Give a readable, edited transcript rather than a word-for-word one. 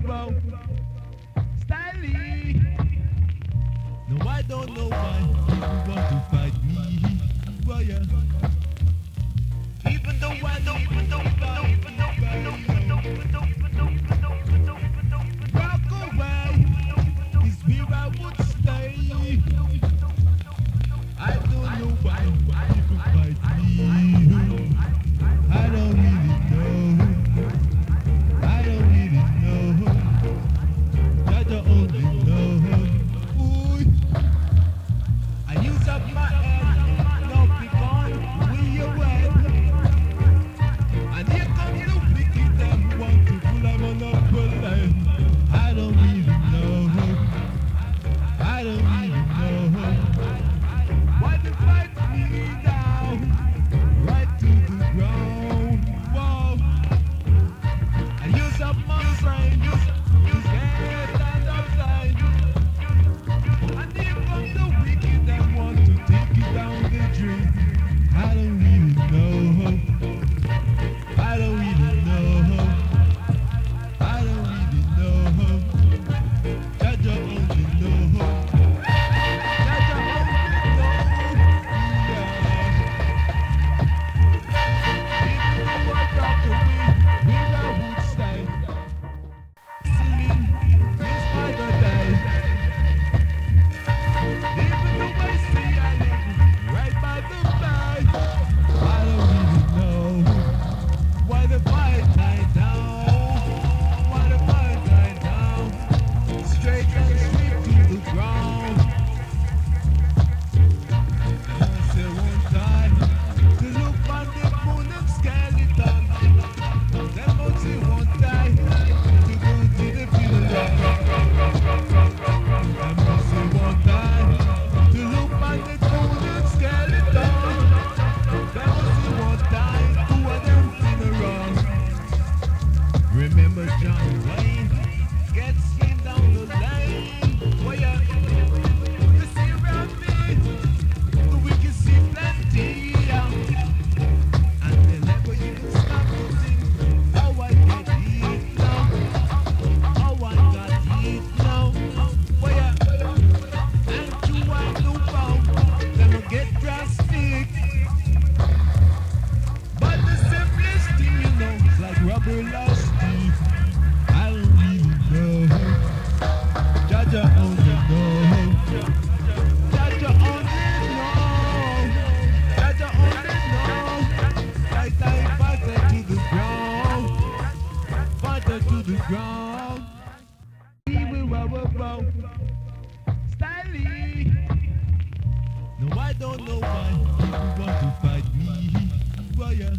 wow. Stylish. No, I don't know why you want to fight me. Well, yeah. Even though I don't, rock away is where I would stay. I don't know why people fight me. I don't really know. I don't really know. I don't only know. Ooh. I use up my head, no be gone, we away. And here comes the wicked them want to pull a monopoly. I don't really know. I don't really know. Why they fight me down, right to the ground. Whoa. I use up my brain, use head and outside. And here comes the wicked that want to take it down the drain. I don't really know. I don't really know. I don't really know. Jaja only know. Jaja only know. Yeah. Even though I rock away, where I would stay. Ceiling is by the day. Even though I say I live right by the bay, I don't really know why the fight died down. Why the fight died down. Straight and sweep to the ground. I say one time to look on the moon and skeleton. Then won't say one time to go to the funeral. I must say one time to look on the moon and skeleton. Then won't say one time to a them funeral. Remember John Wayne gets him down the lane. Well, yeah, you see around me, we can see plenty. And then never you can stop to sing. Oh, I get heat now. Oh, I got heat now. Well, yeah, and you I know about them will get drastic. But the simplest thing you know is like rubber lost teeth. I don't really know. Jaja only know. Jaja only know. Jaja only know. Like I fighter to the ground. Fighter to the ground. Even wow. Stylish. No, I don't know why you want to fight me. Well, yeah.